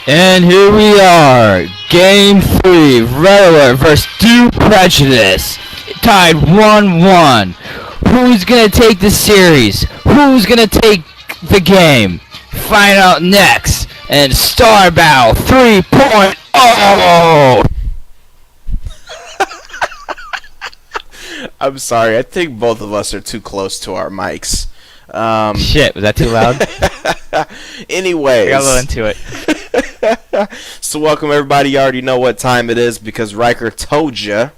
And here we are, Game 3, Red Alert vs. Due Prejudice, tied 1-1. Who's gonna take the series? Who's gonna take the game? Find out next, and StarBattle 3.0! I'm sorry, I think both of us are too close to our mics. Shit, was that too loud? Anyways. I got a little into it. So welcome everybody, you already know what time it is because Riker told you.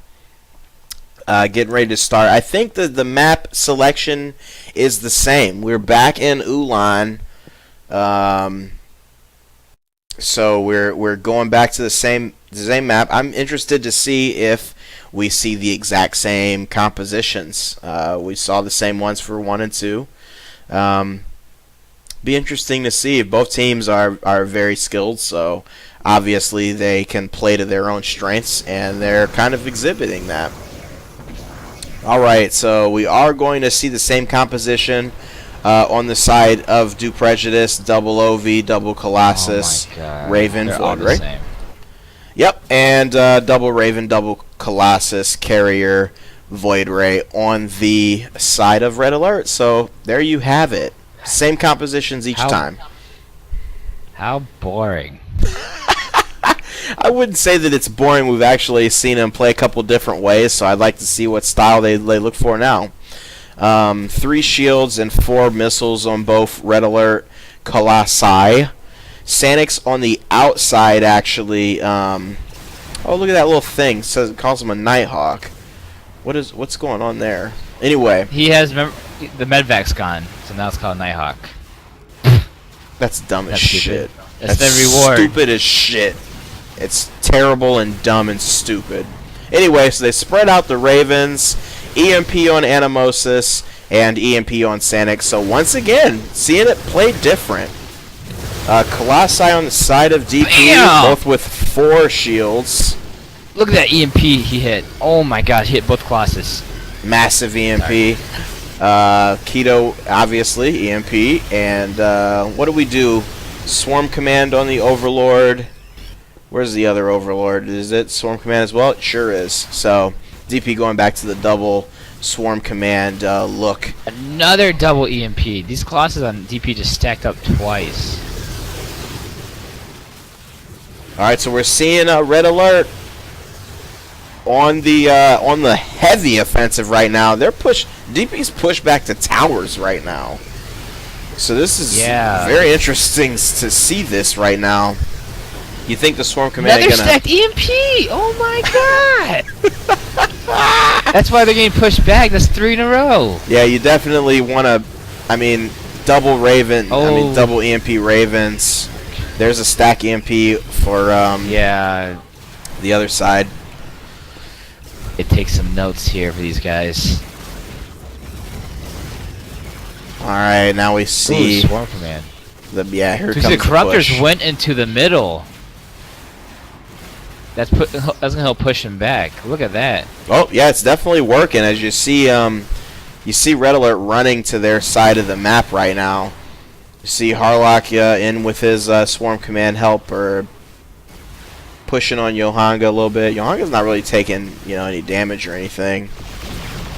Getting ready to start. I think that the map selection is the same. We're back in Ulan. So we're going back to the same map. I'm interested to see if we see the exact same compositions. We saw the same ones for 1 and 2. Be interesting to see if both teams are very skilled, so obviously they can play to their own strengths, and they're kind of exhibiting that. Alright, so we are going to see the same composition on the side of Due Prejudice, double OV, double Colossus, Raven, Void Ray. Yep, and double Raven, double Colossus, Carrier, Void Ray on the side of Red Alert. So there you have it. Same compositions each time. How boring. I wouldn't say that it's boring. We've actually seen them play a couple different ways, so I'd like to see what style they look for now. 3 shields and 4 missiles on both Red Alert, Colossi. Sanix on the outside, actually. Oh, look at that little thing. It calls him a Nighthawk. What's going on there? Anyway, He has the medvac's gone, so now it's called Nighthawk. that's dumb as That's shit. stupid. That's the reward. Stupid as shit. It's terrible and dumb and stupid. Anyway, so they spread out the Ravens, EMP on Animosis, and EMP on Sanix. So once again, seeing it play different. Colossi on the side of DP, Bam! both with 4 shields. Look at that EMP he hit. Oh my god, he hit both Colossus. Massive EMP. Keto, obviously, EMP. And what do we do? Swarm Command on the Overlord. Where's the other Overlord? Is it Swarm Command as well? It sure is. So, DP going back to the double Swarm Command look. Another double EMP. These Colossus on DP just stacked up twice. Alright, so we're seeing Red Alert on the heavy offensive right now. DP's pushed back to towers right now. So this is very interesting to see this right now. You think the Swarm Command Another is gonna stacked EMP! Oh my god! That's why they're getting pushed back. That's 3 in a row. Yeah, you definitely want to. I mean, double Raven. Oh. I mean, double EMP Ravens. There's a stack EMP for the other side. It takes some notes here for these guys. All right, now we see. Ooh, Swarm Command. Here Because comes the Corruptors push. went into the middle. That's gonna help push him back. Look at that. Oh yeah, it's definitely working. As you see Red Alert running to their side of the map right now. You see Harlock in with his Swarm Command help, or pushing on Yohanga a little bit. Yohanga's not really taking any damage or anything.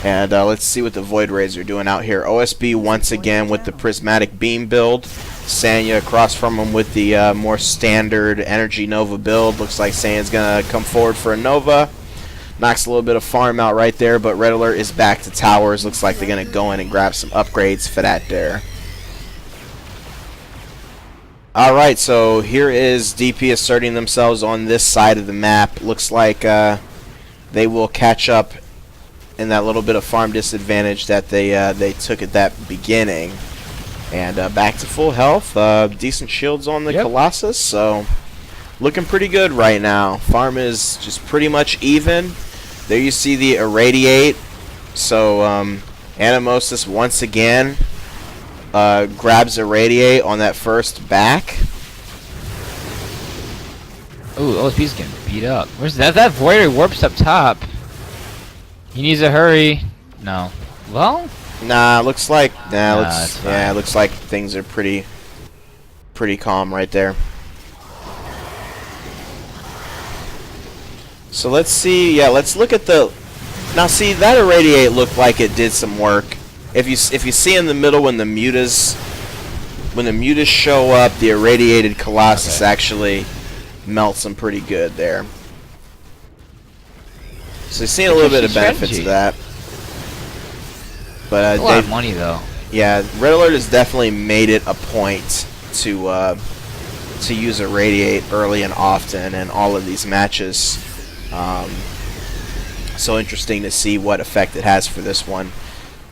And let's see what the Void Rays are doing out here. OSB once again with the Prismatic Beam build. Sanya across from him with the more standard Energy Nova build. Looks like Sanya's going to come forward for a Nova. Knocks a little bit of farm out right there, but Red Alert is back to towers. Looks like they're going to go in and grab some upgrades for that there. Alright, so here is DP asserting themselves on this side of the map. Looks like they will catch up in that little bit of farm disadvantage that they took at that beginning. And back to full health. Decent shields on the Colossus, so looking pretty good right now. Farm is just pretty much even. There you see the Irradiate. So Animosis once again grabs Irradiate on that first back. Ooh, OSP's getting beat up. Where's that? That Voider warps up top. He needs to hurry. No. Well? Nah, looks like it's fine. looks like things are pretty calm right there. So let's see. Yeah, let's look at the. Now see that irradiate looked like it did some work. If you see in the middle when the mutas show up, the irradiated Colossus actually melts them pretty good there. So you're seeing a little bit of benefits of that. But a lot of money though. Yeah, Red Alert has definitely made it a point to use irradiate early and often in all of these matches. So interesting to see what effect it has for this one.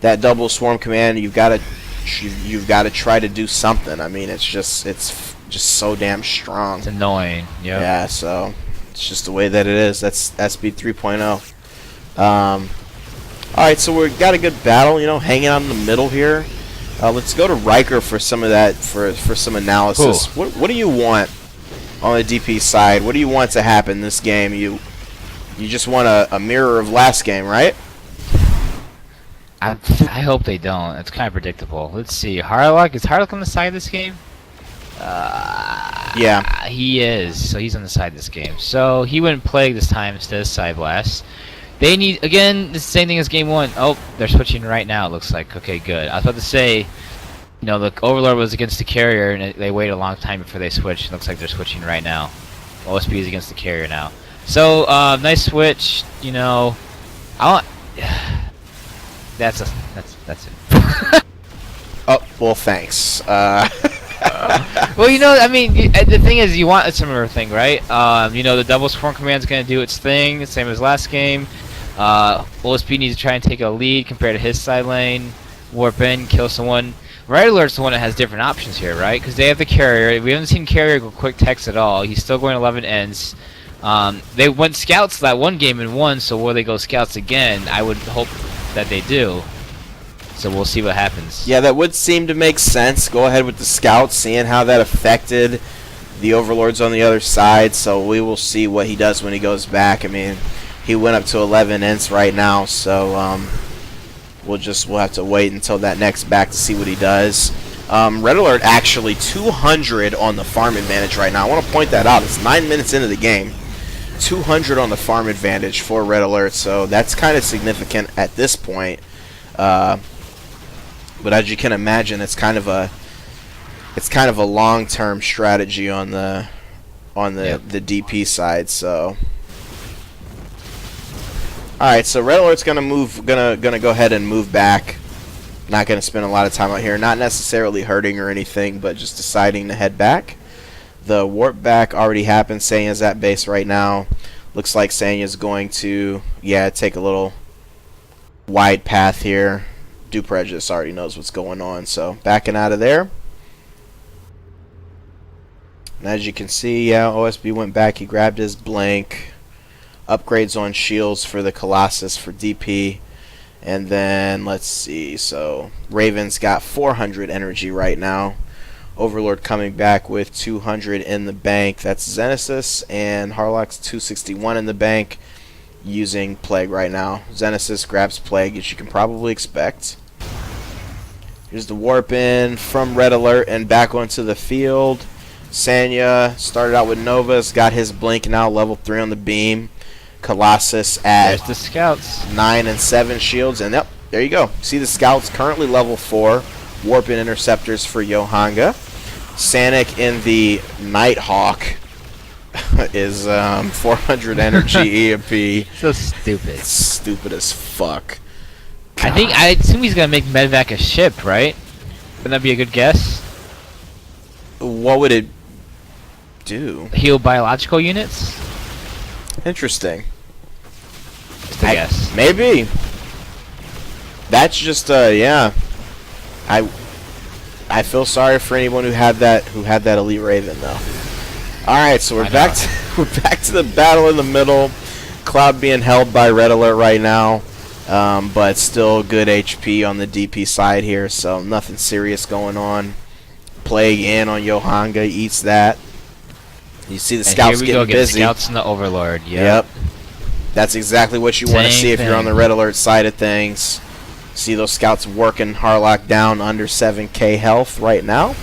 That double swarm command, you've got to try to do something. I mean, it's just so damn strong. It's annoying. Yep. Yeah. So it's just the way that it is. That's speed 3.0. All right, so we've got a good battle. You know, hanging out in the middle here. Let's go to Riker for some of that for some analysis. Cool. What do you want on the DP side? What do you want to happen this game? You just want a mirror of last game, right? I hope they don't. It's kind of predictable. Let's see. Harlock, is Harlock on the side of this game? Yeah. He is. So he's on the side of this game. So he went Plague this time instead of Side Blast. They need, again, the same thing as game 1. Oh, they're switching right now, it looks like. Okay, good. I was about to say, you know, the Overlord was against the Carrier, and they waited a long time before they switched. It looks like they're switching right now. OSB is against the Carrier now. So, nice switch, you know. That's it. Oh, well, thanks. Well, you know, I mean, the thing is, you want a similar thing, right? You know, the double swarm command's going to do its thing, same as last game. OSB needs to try and take a lead compared to his side lane, warp in, kill someone. Red Alert's the one that has different options here, right? Because they have the Carrier. We haven't seen Carrier go quick text at all. He's still going 11 ends. They went scouts that one game and won, so will they go scouts again? I would hope that they do. So we'll see what happens. Yeah, that would seem to make sense. Go ahead with the scouts, seeing how that affected the Overlords on the other side. So we will see what he does when he goes back. I mean, he went up to 11 ents right now, so we'll have to wait until that next back to see what he does. Red Alert actually 200 on the farm advantage right now. I want to point that out. It's 9 minutes into the game. 200 on the farm advantage for Red Alert, so that's kind of significant at this point. But as you can imagine, it's kind of a long-term strategy on the the DP side. So, all right, so Red Alert's gonna go ahead and move back. Not gonna spend a lot of time out here. Not necessarily hurting or anything, but just deciding to head back. The warp back already happened. Sanya's at base right now. Looks like Sanya's going to take a little wide path here. Due Prejudice already knows what's going on, so backing out of there. And as you can see, OSB went back. He grabbed his blank. Upgrades on shields for the Colossus for DP. And then, let's see, so Raven's got 400 energy right now. Overlord coming back with 200 in the bank. That's Xenesis, and Harlock's 261 in the bank using Plague right now. Xenesis grabs Plague, as you can probably expect. Here's the warp in from Red Alert and back onto the field. Sanya started out with Novus, got his blink now, level 3 on the beam. Colossus at There's the scouts. 9 and 7 shields, and yep, there you go. See the scouts currently level 4. Warp in interceptors for Yohanga. Sanic in the Nighthawk is 400 energy EMP. So stupid. It's stupid as fuck. I assume he's gonna make Medvac a ship, right? Wouldn't that be a good guess? What would it do? Heal biological units? Interesting. Just a guess. Maybe. That's just I feel sorry for anyone who had that elite Raven though. All right, so we're back to the battle in the middle. Cloud being held by Red Alert right now, but still good HP on the DP side here, so nothing serious going on. Plague in on Yohanga, eats that. You see the scouts getting busy. Scouts and the Overlord. Yep. That's exactly what you want to see if you're on the Red Alert side of things. See those scouts working Harlock down under 7k health right now.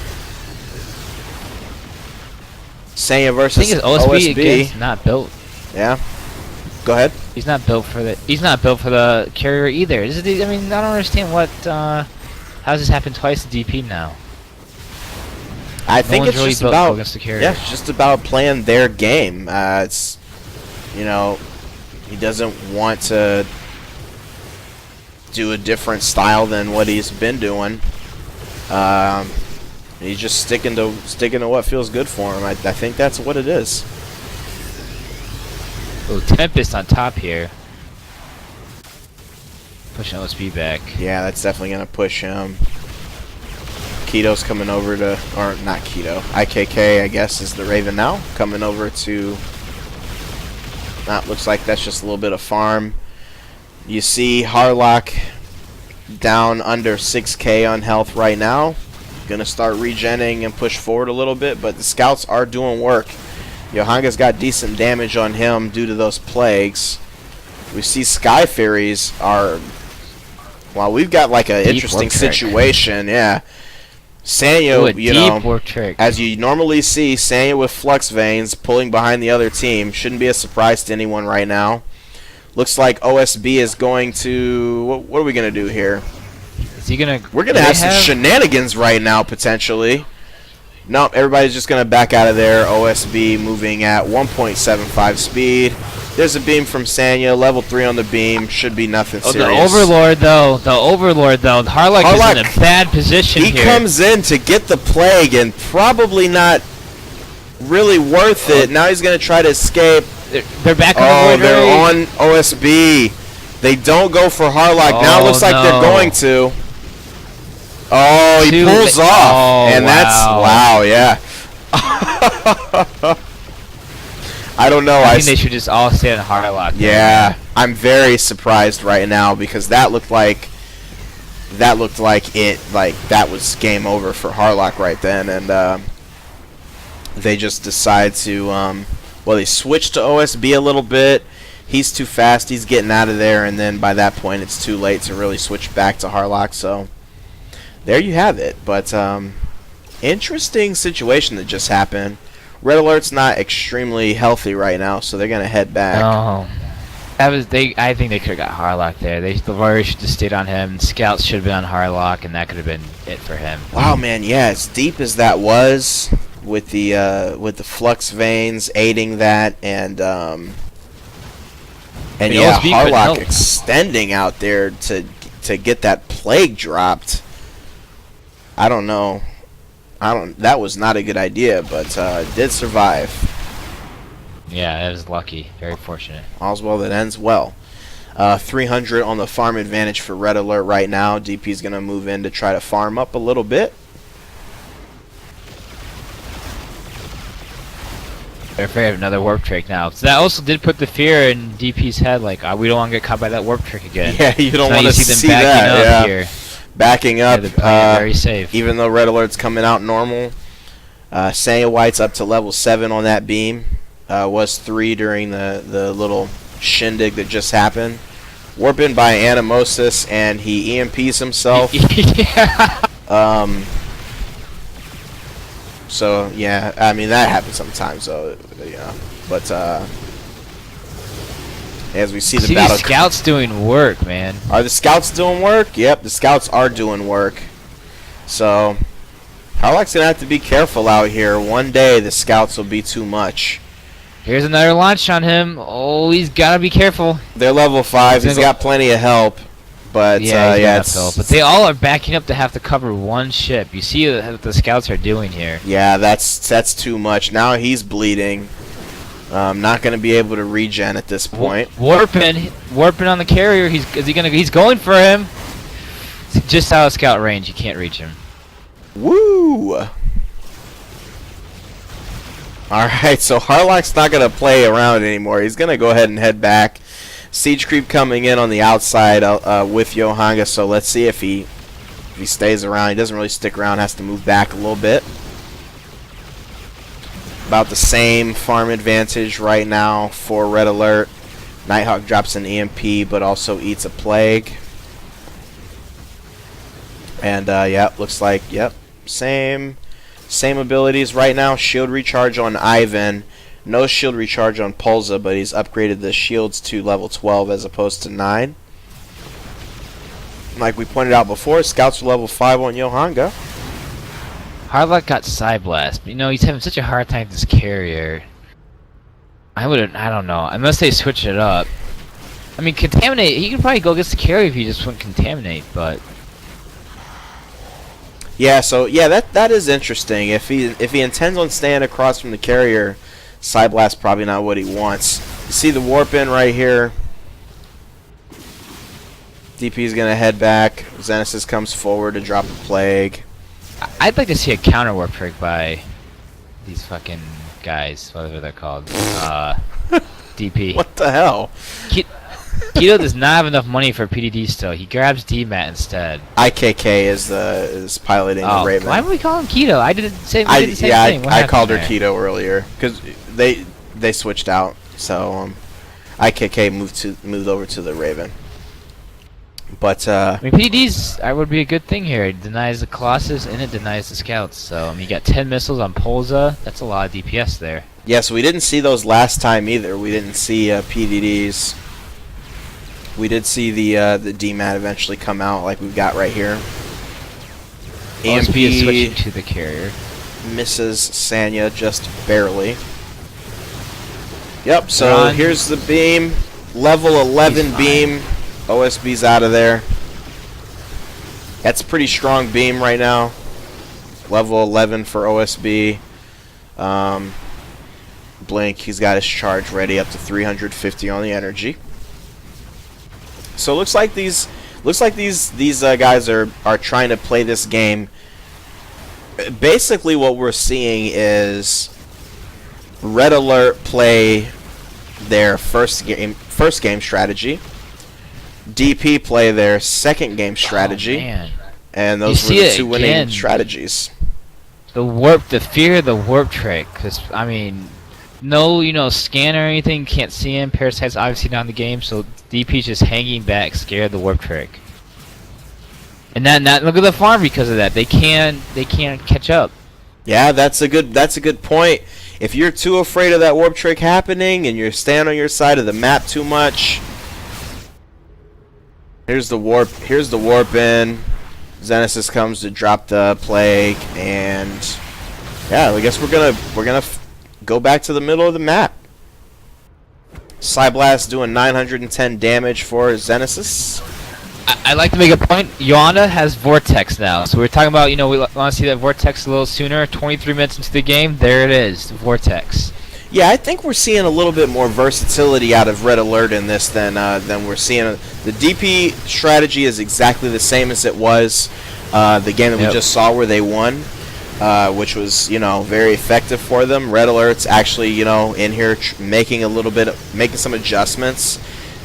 Sanya versus I think it's OSB against not built. Yeah. Go ahead. He's not built for the. He's not built for the carrier either. I mean, I don't understand what. How's this happened twice to DP now? I think it's really just built about against the carrier. yeah, it's just about playing their game. It's you know, he doesn't want to do a different style than what he's been doing. He's just sticking to what feels good for him. I think that's what it is. Oh, Tempest on top here. Pushing OSB back. Yeah, that's definitely gonna push him. Keto's coming over to, or not Keto, IKK I guess is the Raven now, coming over to, looks like that's just a little bit of farm. You see Harlock down under 6k on health right now. Gonna start regenning and push forward a little bit, but the scouts are doing work. Yohanga's got decent damage on him due to those plagues. We see Sky Fairies are, well, we've got like an interesting situation, yeah. Sanya, you know, as you normally see, Sanya with Flux Veins pulling behind the other team. Shouldn't be a surprise to anyone right now. Looks like OSB is going to, what are we going to do here? Is he going to... We're going to have some shenanigans right now, potentially. Nope, everybody's just going to back out of there. OSB moving at 1.75 speed. There's a beam from Sanya, level 3 on the beam. Should be nothing serious. The Overlord, though. Harlock is in a bad position here. He comes in to get the plague and probably not really worth it. Now he's going to try to escape. They're back on the they're on OSB. They don't go for Harlock. Now it looks like they're going to. Oh, he pulls off. And that's, wow, yeah. I don't know. I think they should just all stay on Harlock. Yeah, I'm very surprised right now because that looked like that was game over for Harlock right then, and they just decide to well, they switched to OSB a little bit. He's too fast. He's getting out of there, and then by that point, it's too late to really switch back to Harlock. So there you have it. But interesting situation that just happened. Red Alert's not extremely healthy right now, so they're gonna head back. Oh, I think they could have got Harlock there. The Warriors should have stayed on him. Scouts should have been on Harlock, and that could have been it for him. Wow, man, yeah, as deep as that was with the Flux Veins aiding that, and yeah, Harlock extending out there to get that plague dropped. I don't know. That was not a good idea, but it did survive. Yeah, that was lucky. Very fortunate. All's well that ends well. 300 on the farm advantage for Red Alert right now. DP's going to move in to try to farm up a little bit. They're afraid of another warp trick now. So that also did put the fear in DP's head, like, we don't want to get caught by that warp trick again. Yeah, you don't want to see them backing that. Up yeah. Here. Backing up, very safe. Even though Red Alert's coming out normal. Sanya White's up to level 7 on that beam. Was 3 during the little shindig that just happened. Warping by Animosis, and he EMPs himself. Yeah. So, yeah, I mean, that happens sometimes, so, yeah. But, as we see the battle. The scouts doing work, man. Are the scouts doing work? Yep, the scouts are doing work. So, Harlock's going to have to be careful out here. One day, the scouts will be too much. Here's another launch on him. Oh, he's got to be careful. They're level 5. He's got plenty of help. But, but they all are backing up to have to cover one ship. You see what the scouts are doing here. Yeah, that's too much. Now he's bleeding. Not going to be able to regen at this point. Warping on the carrier. He's going for him. It's just out of scout range. You can't reach him. Woo! Alright, so Harlock's not going to play around anymore. He's going to go ahead and head back. Siege creep coming in on the outside with Yohanga, so let's see if he stays around. He doesn't really stick around, has to move back a little bit. About the same farm advantage right now for Red Alert. Nighthawk drops an EMP, but also eats a plague. And, yeah, looks like, yep, same abilities right now. Shield recharge on Ivan. No shield recharge on Pulsa, but he's upgraded the shields to level 12 as opposed to 9. Like we pointed out before, scouts are level 5 on Yohanga. Harlock got Psyblast, but you know, he's having such a hard time with this carrier. I don't know, unless they switch it up. I mean, Contaminate, he could probably go against the carrier if he just went Contaminate, but... Yeah, so, yeah, that is interesting. If he intends on staying across from the carrier, Psyblast probably not what he wants. You see the warp in right here. DP's gonna head back. Xenesis comes forward to drop a plague. I'd like to see a counter warp trick by these fucking guys, whatever they're called. DP. What the hell? Keto does not have enough money for PDD still. He grabs DMAT instead. IKK is piloting the Raven. Why would we call him Keto? I did the same thing. I called her Keto earlier because they switched out. So IKK moved over to the Raven. But I mean, PDD's would be a good thing here. It denies the Colossus and it denies the Scouts. So I mean, you got 10 missiles on Pulsa. That's a lot of DPS there. yeah, so we didn't see those last time either. We didn't see PDDs. We did see the DMAT eventually come out, like we've got right here. EMP is switching to the carrier. Misses Sanya just barely. Yep. So here's the beam, level 11 beam. OSB's out of there. That's a pretty strong beam right now. Level 11 for OSB. Blink, he's got his charge ready up to 350 on the energy. So it looks like these guys are trying to play this game. Basically, what we're seeing is Red Alert play their first game strategy. DP play their second game strategy, and those were the two winning strategies. The fear of the warp trick, because I mean, no, scan or anything, can't see him. Parasite's obviously not in the game, so DP's just hanging back, scared of the warp trick. And then look at the farm because of that. They can't catch up. Yeah, that's a good point. If you're too afraid of that warp trick happening and you're staying on your side of the map too much. Here's the warp in. Xenesis comes to drop the plague, and yeah, I guess we're gonna go back to the middle of the map. Psyblast doing 910 damage for Xenesis. I'd like to make a point. Yonda has Vortex now, so we're talking about, we want to see that Vortex a little sooner. 23 minutes into the game, there it is, Vortex. Yeah, I think we're seeing a little bit more versatility out of Red Alert in this than we're seeing. The DP strategy is exactly the same as it was the game that we just saw where they won, which was very effective for them. Red Alert's actually in here making some adjustments.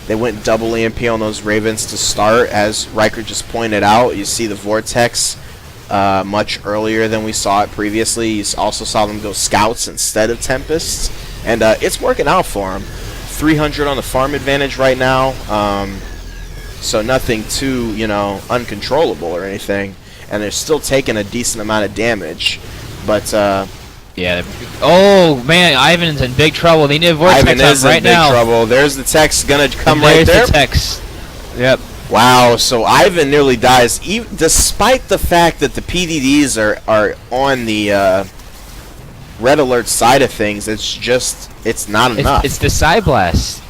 They went double EMP on those Ravens to start, as Riker just pointed out. You see the Vortex much earlier than we saw it previously. You also saw them go Scouts instead of Tempests, and it's working out for them. 300 on the farm advantage right now, so nothing too uncontrollable or anything, and they're still taking a decent amount of damage. But yeah. Oh man, Ivan's in big trouble. They need a Vortex Ivan is right in big now. trouble. There's the text gonna come right there. There's the text. Yep. Wow, so Ivan nearly dies, despite the fact that the PDDs are on the Red Alert side of things. It's not enough. It's the Psyblast.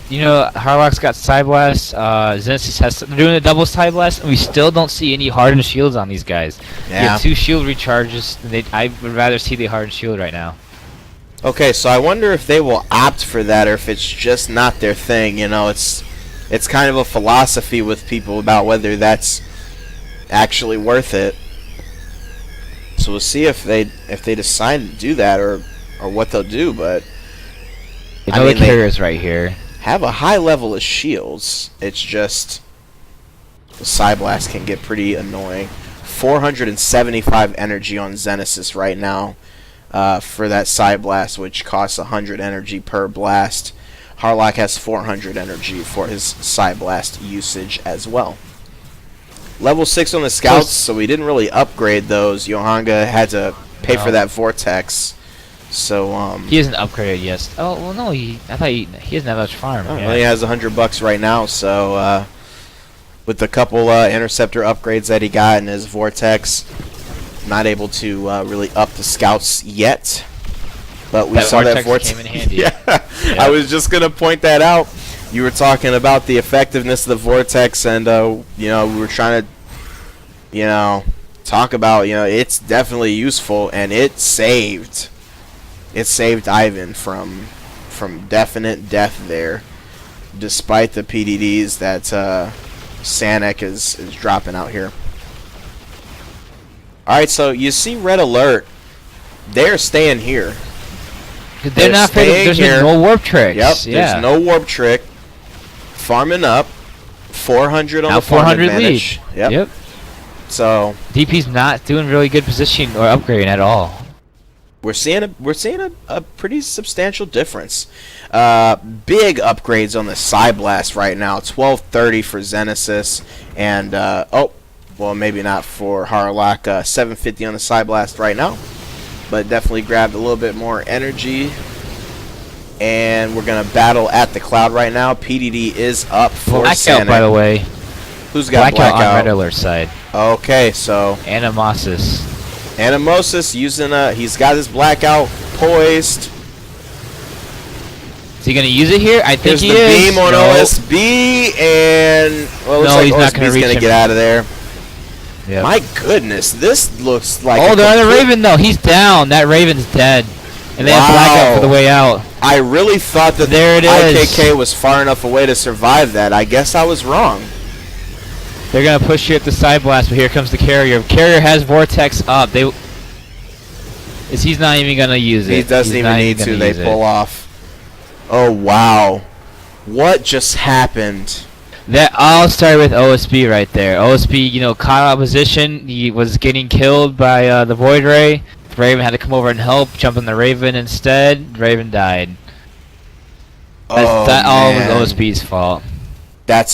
Harlock's got Psyblast. Xenesis they're doing a double Psyblast, and we still don't see any hardened shields on these guys. Yeah. You have 2 shield recharges. I would rather see the hardened shield right now. Okay, so I wonder if they will opt for that, or if it's just not their thing. It's kind of a philosophy with people about whether that's actually worth it. So we'll see if they decide to do that or what they'll do. But the carrier's right here. Have a high level of shields. It's just the Psyblast can get pretty annoying. 475 energy on Xenesis right now for that Psyblast, which costs 100 energy per blast. Harlock has 400 energy for his Psyblast usage as well. Level 6 on the Scouts, so we didn't really upgrade those. Yohanga had to pay for that Vortex. So He isn't upgraded yet. Oh well, no. I thought he doesn't have much farm. oh, Yeah. well, he has $100 right now. So with the couple interceptor upgrades that he got in his vortex, not able to really up the scouts yet. But we That saw that vortex vortex. came in handy. Yeah, Yep. I was just gonna point that out. You were talking about the effectiveness of the vortex, and we were trying to, talk about, it's definitely useful, and it saved Ivan from definite death there, despite the PDDs that Sanek is dropping out here. All right, so you see Red Alert. They're staying here. They're not afraid. There's been no warp tricks. Yep, Yeah. there's no warp trick. Farming up. 400 on Now the farm 400 lead. advantage. Yep. So DP's not doing really good positioning or upgrading at all. we're seeing a pretty substantial difference. Big upgrades on the Psy Blast right now. 1230 for Xenesis, and well, maybe not for Harlock. 750 on the Psy Blast right now, but definitely grabbed a little bit more energy. And we're gonna battle at the cloud right now. PDD is up for Blackout, by the way. Who's got Blackout on Red Blackout? Alert side. Okay, so Animosis. Animosis using he's got his Blackout poised. Is he gonna use it here? I think Here's he the is. beam on No. OSB, and well, it looks No, like he's not gonna OSB's reach gonna him. get out of there. Yep. My goodness, this looks like Oh, a they're on the complete- Raven though. He's down. That Raven's dead. And they have Wow. Blackout for the way out. I really thought that There it is. IKK was far enough away to survive that. I guess I was wrong. They're gonna push you at the side blast, but here comes the carrier. Carrier has Vortex up. He's not even gonna use it. He doesn't He's even not need to. gonna They use it. pull off. Oh wow, what just happened? That all started with OSB right there. OSB, caught out of position. He was getting killed by the Void Ray. The Raven had to come over and help, jump on the Raven instead. Raven died. That all was OSB's fault. That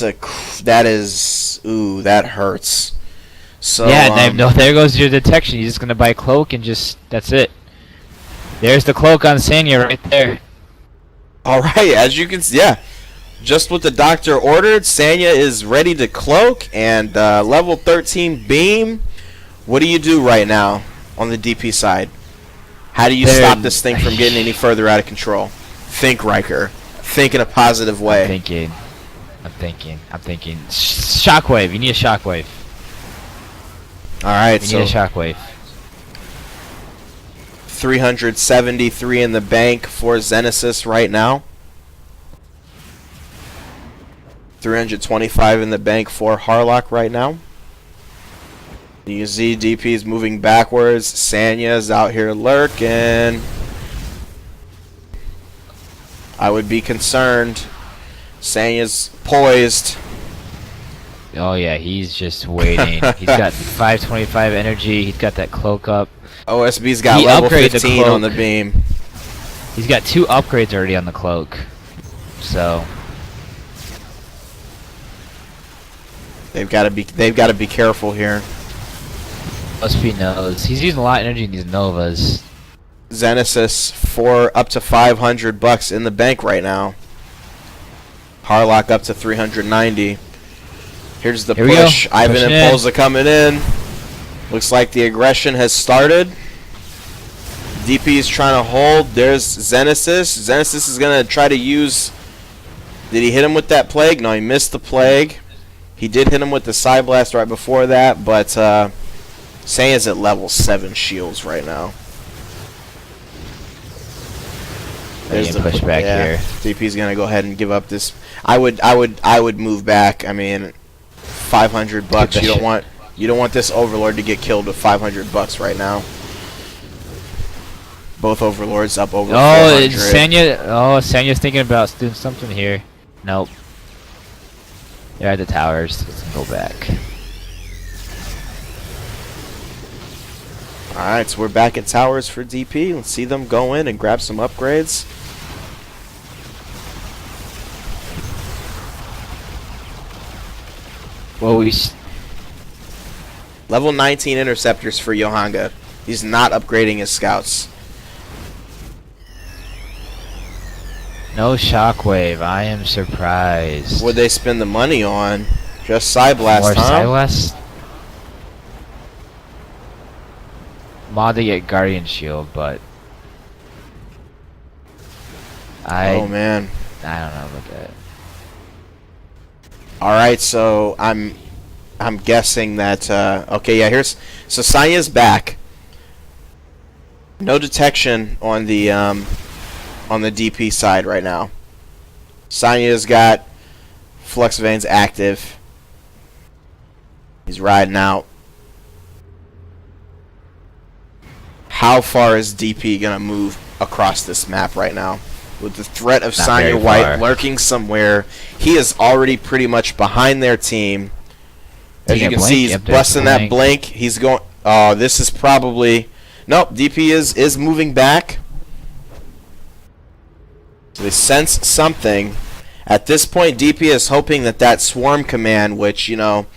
hurts. So Yeah, there goes your detection. You're just gonna buy cloak and that's it. There's the cloak on Sanya right there. all right, as you can see, yeah, just what the doctor ordered. Sanya is ready to cloak and level 13 beam. What do you do right now on the DP side? How do you stop this thing from getting any further out of control? Think, Riker. Think in a positive way. I'm thinking. Shockwave. You need a shockwave. All right, You so need a shockwave. 373 in the bank for Xenesis right now. 325 in the bank for Harlock right now. You see DP is moving backwards. Sanya's out here lurking. I would be concerned. Sanya's poised. Oh yeah, he's just waiting. He's got 525 energy. He's got that cloak up. OSB's got He level upgraded the 15 on the cloak. beam. He's got 2 upgrades already on the cloak. So They've got to be careful here. OSB knows. He's using a lot of energy in these Novas. Xenesis for up to $500 in the bank right now. Harlock up to 390. Here's the Here we go. push. Ivan Pushing and Polza coming in. Looks like the aggression has started. DP is trying to hold. There's Xenesis. Xenesis is going to try to use... Did he hit him with that plague? No, he missed the plague. He did hit him with the Psy Blast right before that, but Sanya's at level 7 shields right now. They're getting pushed back here. DP's gonna go ahead and give up this. I would move back. I mean, $500. You don't want this Overlord to get killed with $500 right now. Both Overlords up over 400. Sanya's thinking about doing something here. Nope. They're at the towers. Let's go back. Alright, so we're back at towers for DP. Let's see them go in and grab some upgrades. Well, Level 19 interceptors for Yohanga. He's not upgrading his scouts. No shockwave. I am surprised. What'd they spend the money on? Just Side Blast, More huh? Side Blast? Mod to get Guardian Shield, but Oh man. I don't know about that. All right, so I'm guessing that okay, yeah, here's so Sanya's back. No detection on the DP side right now. Sanya's got Flux Veins active. He's riding out. How far is DP gonna move across this map right now? With the threat of Not Sanya very White far. lurking somewhere, he is already pretty much behind their team. As you can see, he's busting that blink. He's going. Oh, this is probably. Nope, DP is moving back. So they sense something. At this point, DP is hoping that swarm command, which, you know,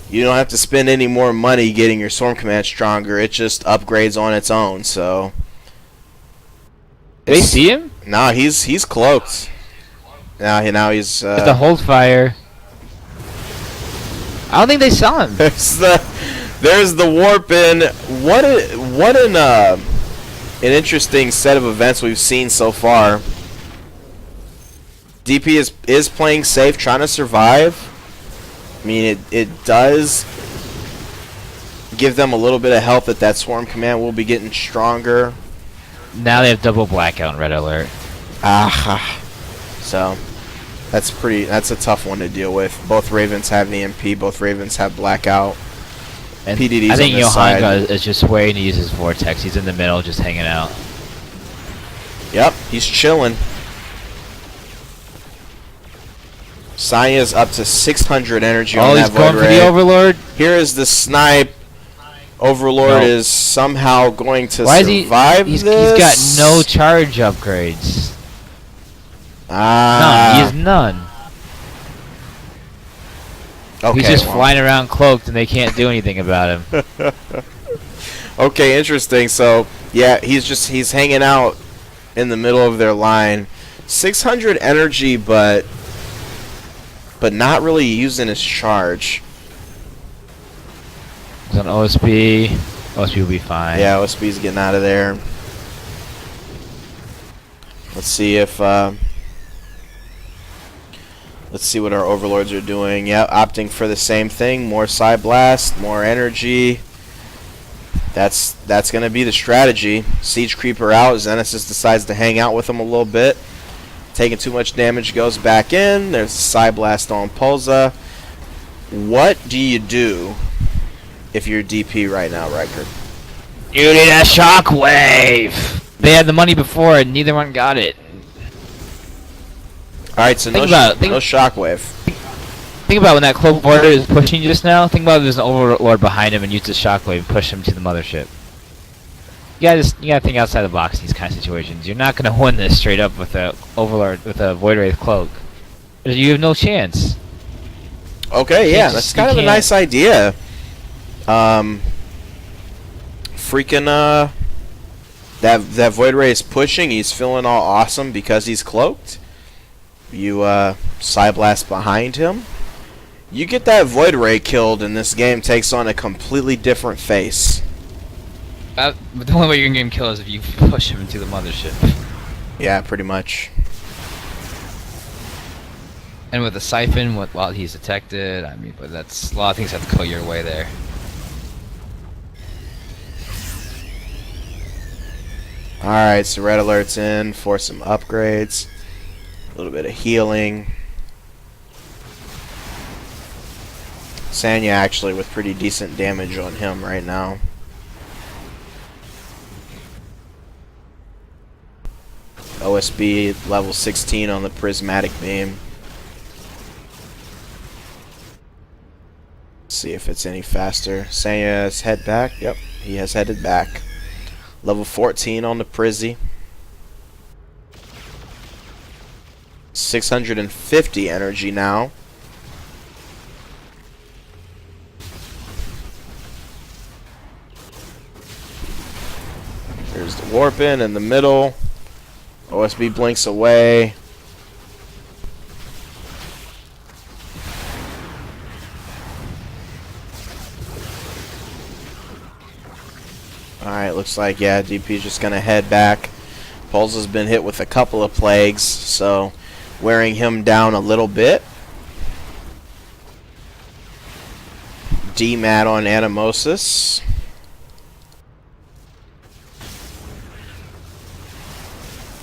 you don't have to spend any more money getting your swarm command stronger. It just upgrades on its own. So. They see him? Nah, he's cloaked. Now he's. The hold fire. I don't think they saw him. There's the warp in. What an interesting set of events we've seen so far. DP is playing safe, trying to survive. I mean, it does give them a little bit of help that swarm command will be getting stronger. Now they have double blackout and red alert. So that's a tough one to deal with. Both Ravens have EMP, both Ravens have blackout. And PDD's I think on this side. Yohanga is just waiting to use his vortex. He's in the middle, just hanging out. Yep, he's chilling. Sanya's up to 600 energy on that he's going Void for Ray. the Overlord. Here is the snipe. Overlord is somehow going to survive He's this. He's got no charge upgrades. Ah. None. He has none. Okay, he's just flying around cloaked, and they can't do anything about him. Okay, interesting. So, yeah, he's hanging out in the middle of their line. 600 energy, but not really using his charge. He's on OSB. OSB will be fine. Yeah, OSB's getting out of there. Let's see if let's see what our overlords are doing. Yeah, opting for the same thing. More side blast, more energy. That's going to be the strategy. Siege Creeper out. Xenesis decides to hang out with him a little bit. Taking too much damage, goes back in. There's a side blast on Pulsa. What do you do if you're DP right now, Riker? You need a shockwave. They had the money before, and neither one got it. All right, so no shockwave. Think about when that cloak border is pushing just now. Think about if there's an overlord behind him and use the shockwave and push him to the mothership. You gotta think outside the box in these kind of situations. You're not gonna win this straight up with a overlord with a void wraith cloak. You have no chance. Okay, yeah, that's kind of a nice idea. Freaking that void ray is pushing. He's feeling all awesome because he's cloaked. You side blast behind him. You get that void ray killed, and this game takes on a completely different face. But the only way you're gonna get him killed is if you push him into the mothership. Yeah, pretty much. And with a siphon, while he's detected, I mean, but that's a lot of things have to go your way there. Alright, so red alert's in for some upgrades. A little bit of healing. Sanya actually with pretty decent damage on him right now. OSB level 16 on the prismatic beam. See if it's any faster. Sanya's head back. Yep, he has headed back. Level 14 on the Prizzy. 650 energy now. There's the warp in the middle. OSB blinks away. Alright, looks like, yeah, DP's just going to head back. Pulse has been hit with a couple of plagues, so wearing him down a little bit. D-Mat on Animosis.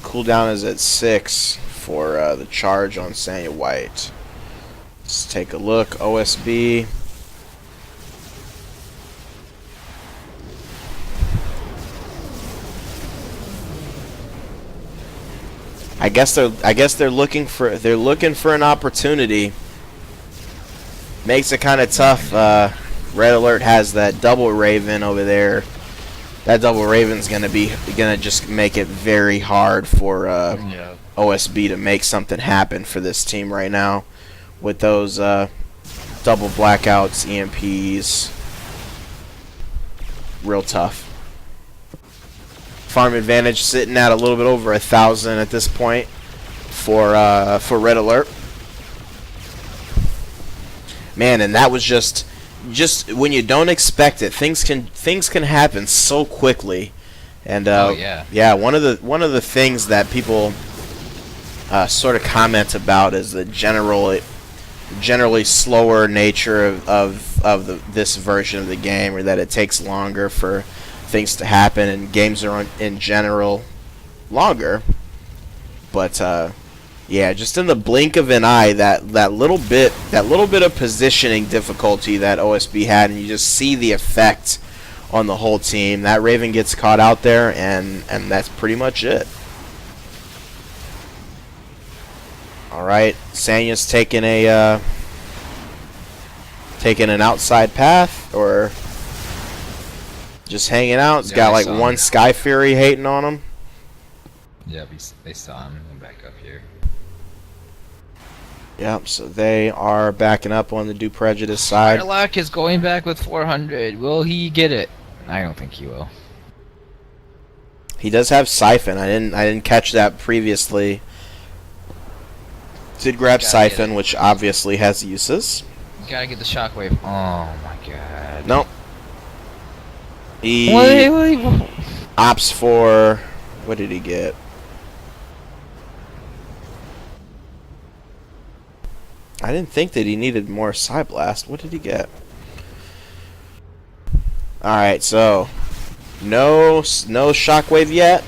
Cooldown is at 6 for the charge on Sanya White. Let's take a look. OSB. I guess they're looking for an opportunity. Makes it kind of tough. Red Alert has that double Raven over there. That double Raven's gonna just make it very hard for OSB to make something happen for this team right now, with those double blackouts, EMPs. Real tough. Farm advantage sitting at a little bit over 1,000 at this point for Red Alert. Man, and that was just when you don't expect it, things can happen so quickly. And yeah, one of the things that people sort of comment about is the generally slower nature of this version of the game, or that it takes longer for things to happen, and games are in general longer. But yeah, just in the blink of an eye, that little bit of positioning difficulty that OSB had, and you just see the effect on the whole team. That Raven gets caught out there, and that's pretty much it. All right, Sanya's taking an outside path, or just hanging out. He's got like one Sky Fury hating on him. Yeah, they saw him and back up here. Yep, so they are backing up on the Due Prejudice side. Sherlock is going back with 400. Will he get it? I don't think he will. He does have Siphon. I didn't catch that previously. Did grab Siphon, which obviously has uses. You gotta get the shockwave. Oh my god. Nope. He opts for... What did he get? I didn't think that he needed more Psy Blast. What did he get? Alright, so... No Shockwave yet.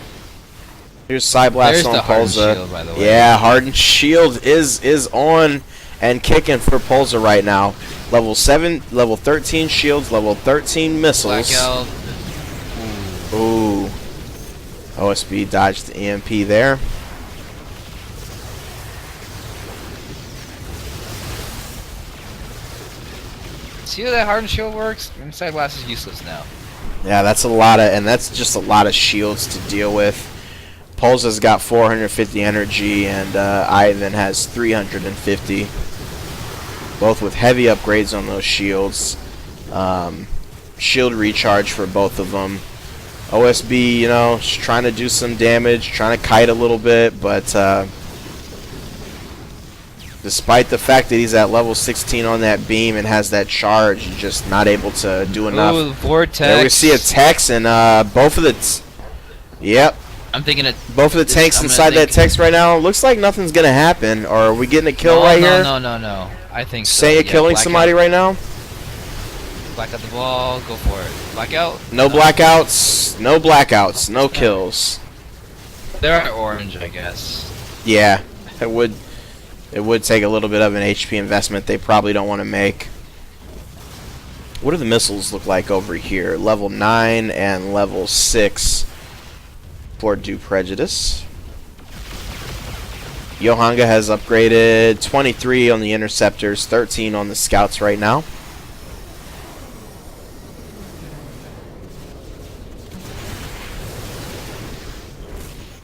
Here's Psy Blast on Pulsar. By the way. Yeah, Hardened Shield is on and kicking for Pulsar right now. Level 7, level 13 shields, level 13 missiles. Blackout. Ooh. OSB dodged the EMP there. See how that hardened shield works? Inside blast is useless now. Yeah, that's just a lot of shields to deal with. Pulsa's got 450 energy, and Ivan has 350. Both with heavy upgrades on those shields. Shield recharge for both of them. OSB, you know, just trying to do some damage, trying to kite a little bit, but despite the fact that he's at level 16 on that beam and has that charge, he's just not able to do enough. Ooh, vortex. There we see a Tex, and both of the... Yep. I'm thinking it. Both of the tanks inside that Tex right now. Looks like nothing's going to happen. Or are we getting a kill right here? No. I think so. Say killing somebody right now? Black out the ball, go for it. Blackout? No blackouts, no blackouts, no kills. They're orange, I guess. Yeah, it would take a little bit of an HP investment they probably don't want to make. What do the missiles look like over here? Level 9 and level 6 for Due Prejudice. Yohanga has upgraded 23 on the interceptors, 13 on the scouts right now.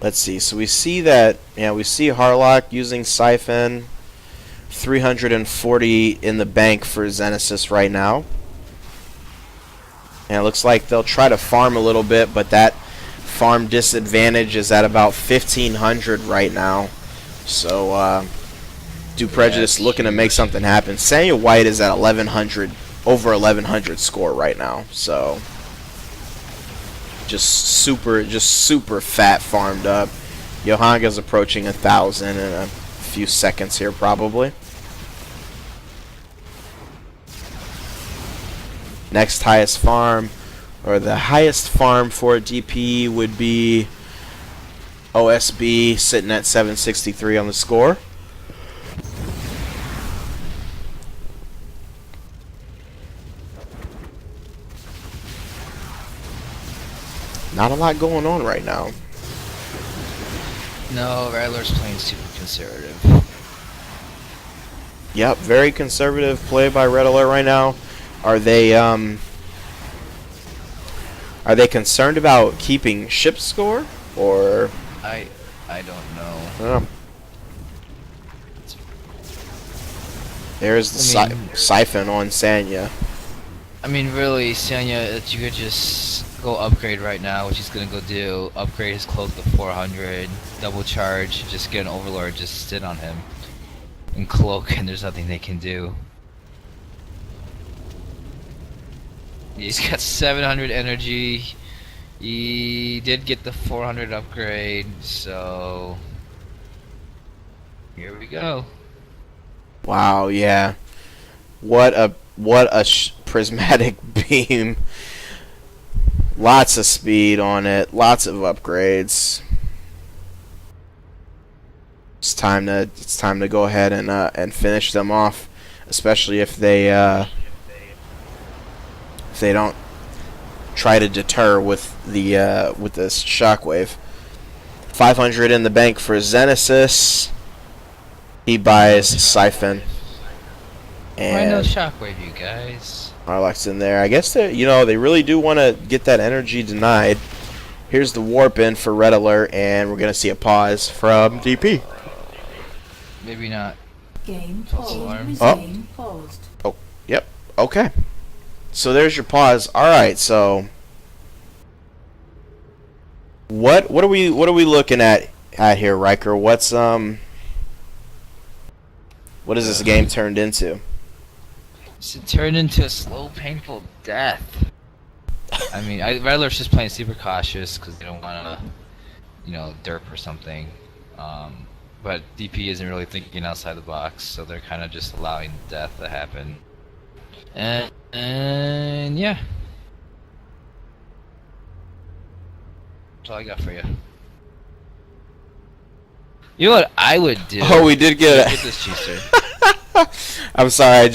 Let's see. So we see that, yeah, we see Harlock using Siphon. 340 in the bank for Xenesis right now. And it looks like they'll try to farm a little bit, but that farm disadvantage is at about 1,500 right now. So, Due Prejudice looking to make something happen. Sanya White is at 1,100, over 1,100 score right now. So, just super fat farmed up. Johanga's approaching 1,000 in a few seconds here, probably. Next highest farm, or the highest farm for DP, would be OSB, sitting at 763 on the score. Not a lot going on right now. No, Rattler's playing super conservative. Yep, very conservative play by Red Alert right now. Are they concerned about keeping ship score, or I don't know. I don't know. There's the siphon on Sanya. I mean, really, Sanya, you could just go upgrade right now, which he's gonna go do. Upgrade his cloak to 400, double charge, just get an overlord, just sit on him, and cloak, and there's nothing they can do. He's got 700 energy. He did get the 400 upgrade, so here we go. Wow, yeah. What a prismatic beam. Lots of speed on it, lots of upgrades. It's time to go ahead and finish them off, especially if they don't try to deter with this shockwave. 500 in the bank for Xenesis. He buys Siphon. Why no And shockwave, you guys? Marlock's in there. I guess they really do want to get that energy denied. Here's the warp in for Red Alert, and we're gonna see a pause from DP. Maybe not. Game False paused. alarm. Resume paused. Oh, yep. Okay. So there's your pause. All right. So what are we looking at here, Riker? What is this game turned into? It turned into a slow, painful death. I mean, Red Alert's just playing super cautious because they don't want to, derp or something. But DP isn't really thinking outside the box, so they're kind of just allowing death to happen. And yeah, that's all I got for you. You know what I would do? Oh, we did get Get this gster. I'm sorry. I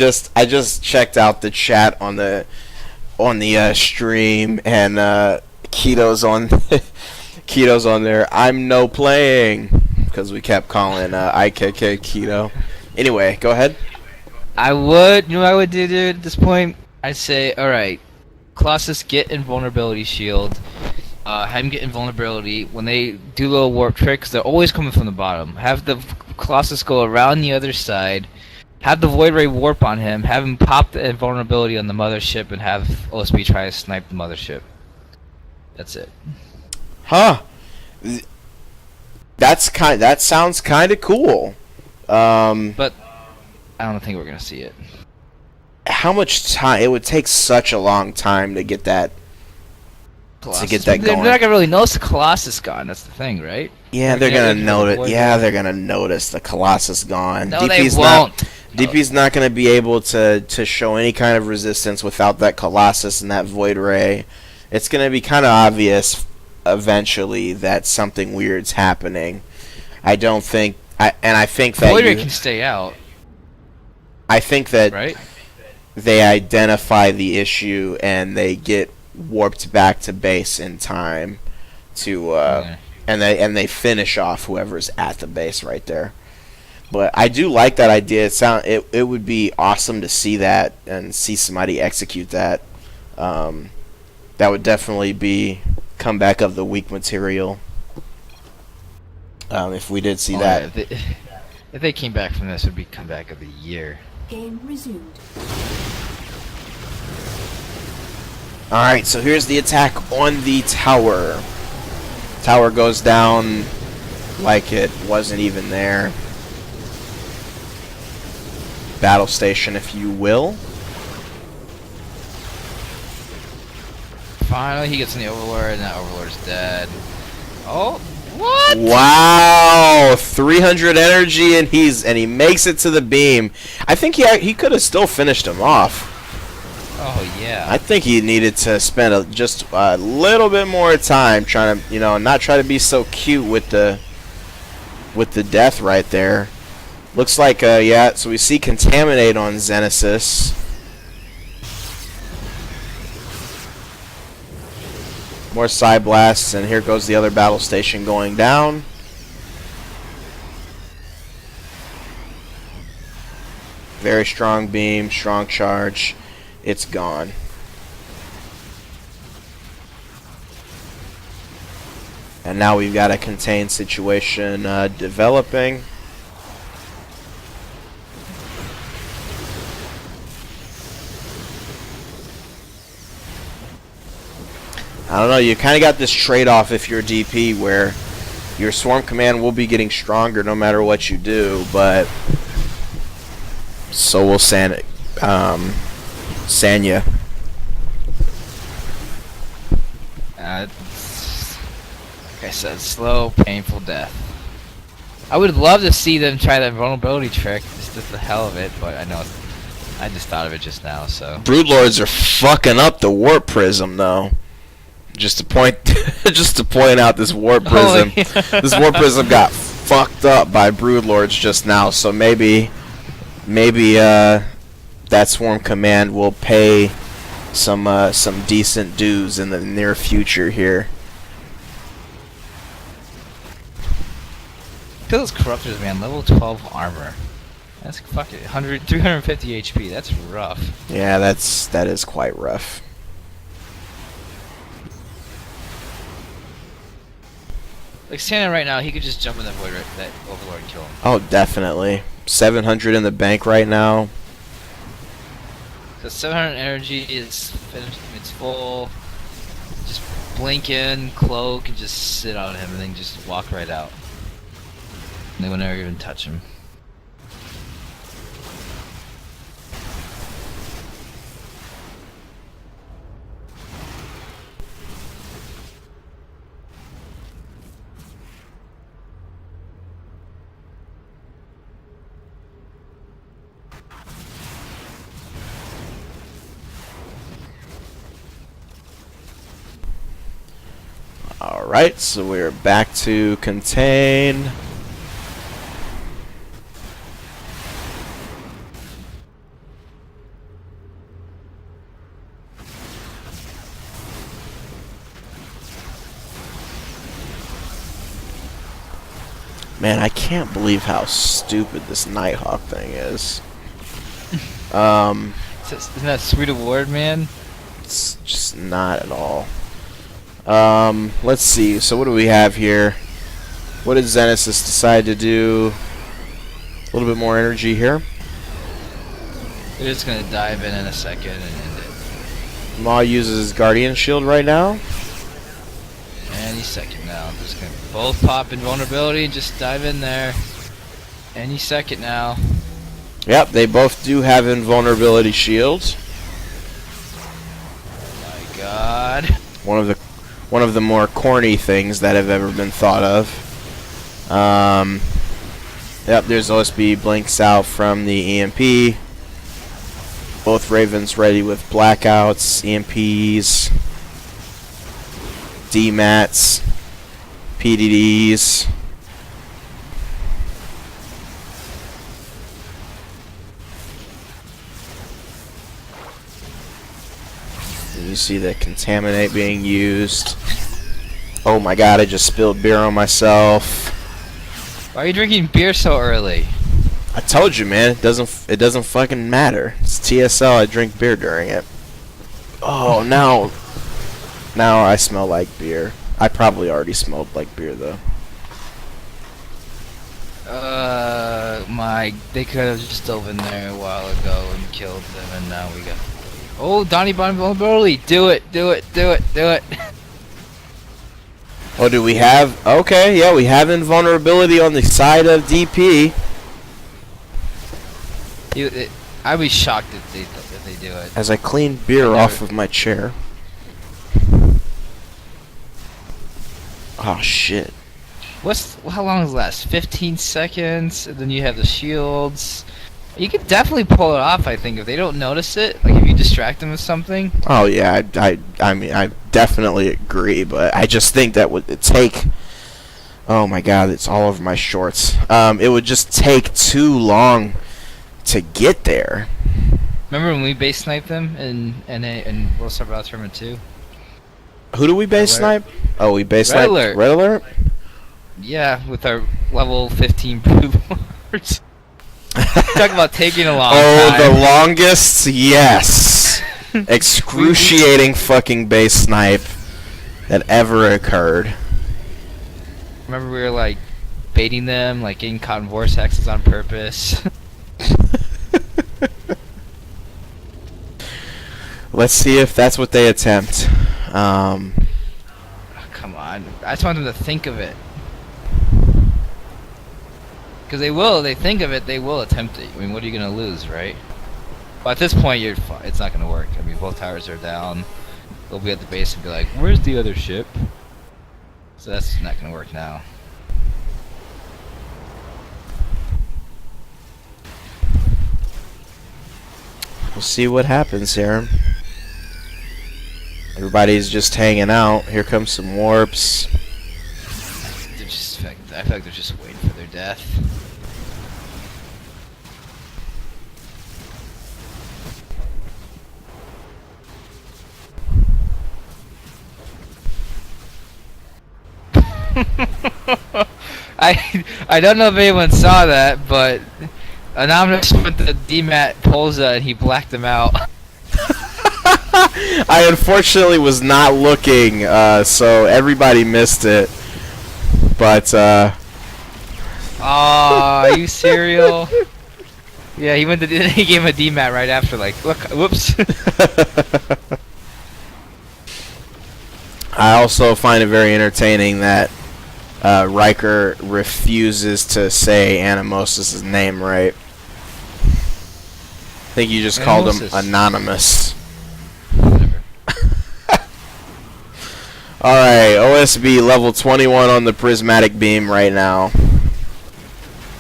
just checked out the chat on the stream, and Keto's on Keto's on there. I'm no playing because we kept calling IKK Keto. Anyway, go ahead. You know what I would do, dude, at this point? I'd say, alright, Colossus, get invulnerability shield. Have him get invulnerability. When they do little warp tricks, they're always coming from the bottom. Have the Colossus go around the other side. Have the Void Ray warp on him. Have him pop the invulnerability on the mothership, and have OSB try to snipe the mothership. That's it. Huh. That sounds kind of cool. But I don't think we're gonna see it. How much time? It would take such a long time to get that. Colossus. To get that They're going. not gonna really notice the Colossus gone. That's the thing, right? Yeah, they're gonna notice. Yeah, they're gonna notice the Colossus gone. No, they won't. DP's not gonna be able to show any kind of resistance without that Colossus and that Void Ray. It's gonna be kind of obvious eventually that something weird's happening. I don't think. I think that Void Ray can stay out. I think that Right? they identify the issue and they get warped back to base in time to Yeah. and they finish off whoever's at the base right there. But I do like that idea. It would be awesome to see that and see somebody execute that. That would definitely be comeback of the week material. If we did see that. Yeah, if they came back from this, it would be comeback of the year. Game resumed. Alright, so here's the attack on the tower. Tower goes down like it wasn't even there. Battle station, if you will. Finally, he gets in the Overlord, and that Overlord's dead. Oh, what? Wow, 300 energy, and he makes it to the beam. I think he could have still finished him off. Oh yeah. I think he needed to spend just a little bit more time trying to, not try to be so cute with the death right there. Looks like, yeah, so we see Contaminate on Xenesis. More side blasts, and here goes the other battle station going down. Very strong beam, strong charge. It's gone. And now we've got a contained situation developing. I don't know, you kind of got this trade-off if you're DP where your Swarm Command will be getting stronger no matter what you do, but so will Sanya. Like I said, slow, painful death. I would love to see them try that vulnerability trick, just the hell of it, but I know I just thought of it just now, so. Broodlords are fucking up the Warp Prism, though. Just to point out this Warp Prism. Oh, yeah. This Warp Prism got fucked up by Broodlords just now, so maybe that Swarm Command will pay some decent dues in the near future here. Look at those Corruptors, man. Level 12 armor. That's fucking 350 HP. That's rough. Yeah, that is quite rough. Like standing right now, he could just jump in that void, that Overlord, and kill him. Oh, definitely. 700 in the bank right now. So 700 energy is finished. It's full. Just blink in, cloak, and just sit on him, and then just walk right out. And they will never even touch him. Alright, so we're back to contain. Man, I can't believe how stupid this Nighthawk thing is. Isn't that sweet award, man? It's just not at all. Let's see. So what do we have here? What did Xenesis decide to do? A little bit more energy here. We're just gonna dive in a second and end it. Maw uses his Guardian Shield right now. Any second now. I'm just gonna both pop invulnerability and just dive in there. Any second now. Yep, they both do have invulnerability shields. Oh my god. One of the more corny things that have ever been thought of. Yep, there's OSB blinks out from the EMP. Both Ravens ready with blackouts, EMPs, DMATs, PDDs. And you see the Contaminate being used. Oh my god, I just spilled beer on myself. Why are you drinking beer so early? I told you, man, it doesn't fucking matter. It's TSL, I drink beer during it. Oh, now I smell like beer. I probably already smelled like beer though. They could have just dove in there a while ago and killed them, and now we got. Oh, Donnie Bond vulnerability! Do it! Do it! Do it! Do it! Oh, do we have? Okay, yeah, we have invulnerability on the side of DP. I'd be shocked if they do it. As I clean beer off of my chair. Oh shit. How long does it last? 15 seconds, and then you have the shields. You could definitely pull it off, I think, if they don't notice it. Like if you distract them with something. Oh yeah, I mean I definitely agree, but I just think that would take. Oh my god, it's all over my shorts. It would just take too long to get there. Remember when we base sniped them in World StarBattle Tournament 2? Who do we base snipe? Oh, we base Red snipe Alert. Red Alert? Yeah, with our level 15 blue lords. Talk about taking a long Oh, time. the longest? Yes. Excruciating fucking base snipe that ever occurred. Remember we were like baiting them, like getting caught in vortexes on purpose. Let's see if that's what they attempt. Oh, come on. I just want them to think of it. Because they will, they think of it, they will attempt it. I mean, what are you going to lose, right? Well, at this point, it's not going to work. I mean, both towers are down. They'll be at the base and be like, where's the other ship? So that's not going to work now. We'll see what happens here. Everybody's just hanging out. Here comes some warps. They're just, I feel like they're just waiting for their death. I don't know if anyone saw that, but Anonymous went to DMAT Polza and he blacked them out. I unfortunately was not looking, so everybody missed it. But, Aw, you serial? Yeah, he went to he gave him a DMAT right after, like, look, whoops. I also find it very entertaining that Riker refuses to say Animosis' name right. I think you just called him Animosis. Anonymous. Whatever. Alright, OSB level 21 on the prismatic beam right now.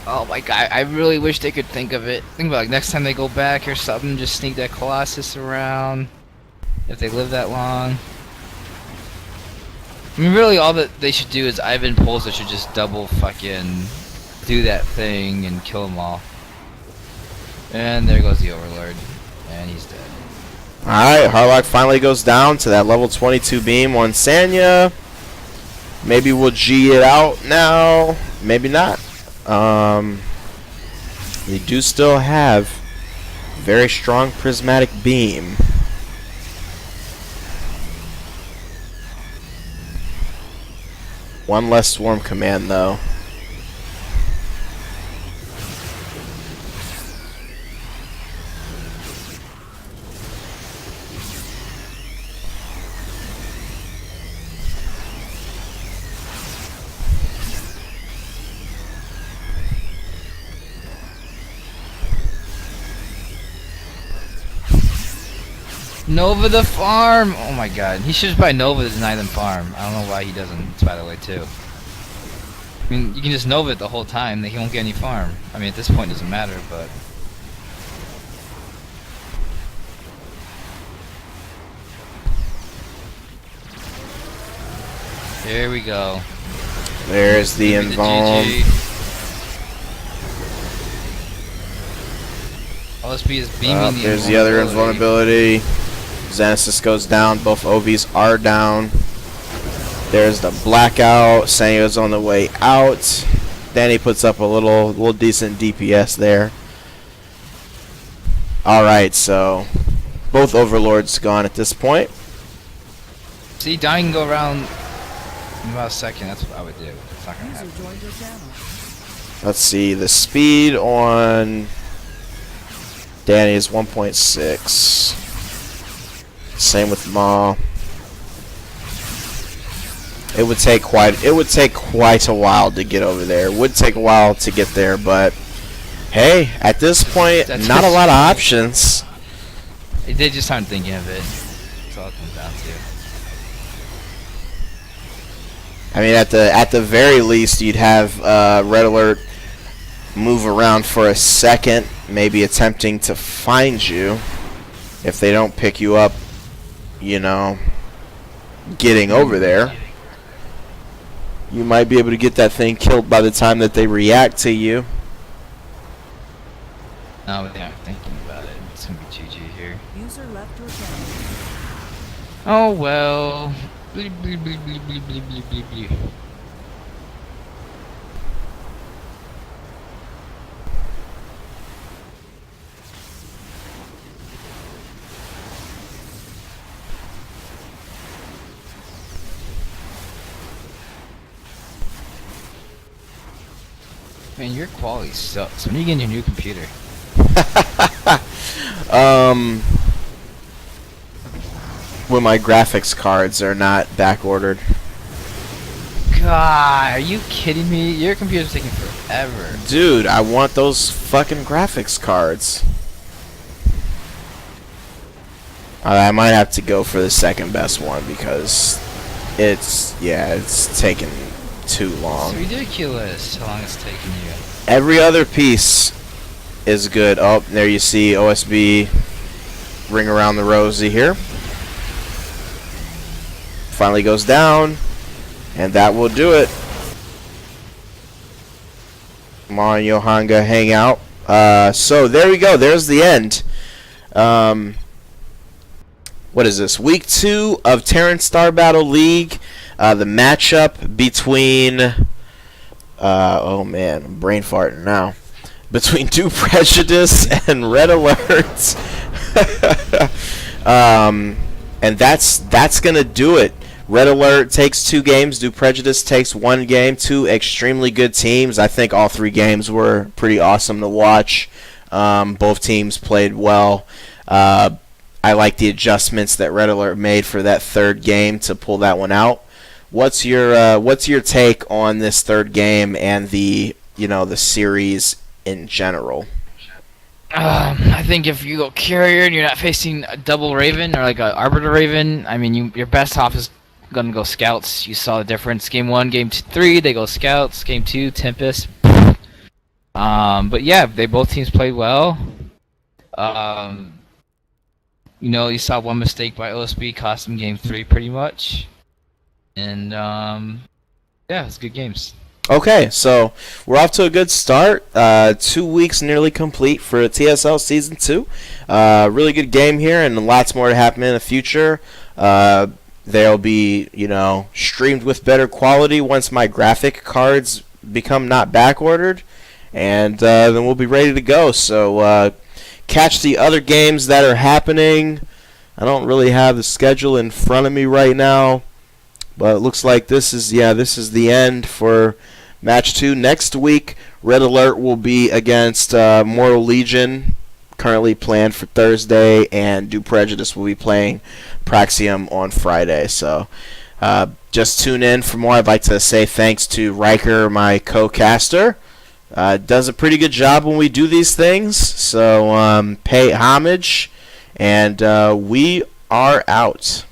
Oh my god, I really wish they could think of it. Think about like next time they go back or something, just sneak that Colossus around. If they live that long. I mean, really, all that they should do is Ivan Polza should just double fucking do that thing and kill them all. And there goes the Overlord. And he's dead. Alright, Harlock finally goes down to that level 22 beam on Sanya. Maybe we'll G it out now. Maybe not. They do still have very strong prismatic beam. One less swarm command though. Nova the farm! Oh my god, he should just buy Nova to deny them farm. I don't know why he doesn't, by the way, too. I mean, you can just Nova it the whole time, they won't get any farm. I mean, at this point it doesn't matter, but... Here we go. There's the Give me Involve. GG. OSB is beaming the There's the other invulnerability. Xenesis goes down. Both OVs are down. There's the blackout. Sanyo's on the way out. Danny puts up a little decent DPS there. Alright, so both overlords gone at this point. See, dying can go around in about a second. That's what I would do. It's not gonna happen. Let's see, the speed on Danny is 1.6. Same with Ma. It would take quite a while to get over there. It would take a while to get there, but hey, at this point, not a lot of options. They just aren't thinking of it. That's all it comes down to. I mean, at the very least, you'd have Red Alert move around for a second, maybe attempting to find you. If they don't pick you up, you know, getting over there, you might be able to get that thing killed by the time that they react to you. No, they aren't thinking about it. It's gonna be GG here. User left your channel. Oh well. Bleep, bleep, bleep, bleep, bleep, bleep, bleep, bleep, bleep. Man, your quality sucks. When are you getting your new computer? When my graphics cards are not back ordered. God, are you kidding me? Your computer's taking forever. Dude, I want those fucking graphics cards. I might have to go for the second best one because it's taking too long. It's ridiculous how long it's taking you. Every other piece is good. Oh, there you see OSB ring around the rosy here. Finally goes down, and that will do it. Come on, Johanga, hang out. So there we go. There's the end. What is this? Week 2 of Terran StarBattle League. The matchup between oh man, I'm brain farting now. Between Due Prejudice and Red Alert. And that's gonna do it. Red Alert takes 2 games. Due Prejudice takes 1 game. 2 extremely good teams. I think all 3 games were pretty awesome to watch. Both teams played well. I like the adjustments that Red Alert made for that 3rd game to pull that one out. What's your take on this 3rd game and the series in general? I think if you go carrier and you're not facing a double Raven or like a Arbiter Raven, I mean your best off is gonna go scouts. You saw the difference. Game 1, game 3, they go scouts. Game 2, Tempest. But yeah, they both teams played well. You saw one mistake by OSB cost them game 3 pretty much. And yeah, it's good games. Okay, so we're off to a good start. 2 weeks nearly complete for TSL Season 2. Really good game here, and lots more to happen in the future. They'll be, streamed with better quality once my graphic cards become not back ordered, and then we'll be ready to go. So catch the other games that are happening. I don't really have the schedule in front of me right now. But it looks like this is the end for match 2. Next week, Red Alert will be against Mortal Legion, currently planned for Thursday, and Due Prejudice will be playing Praxium on Friday. So just tune in for more. I'd like to say thanks to Riker, my co-caster. Does a pretty good job when we do these things. So pay homage, and we are out.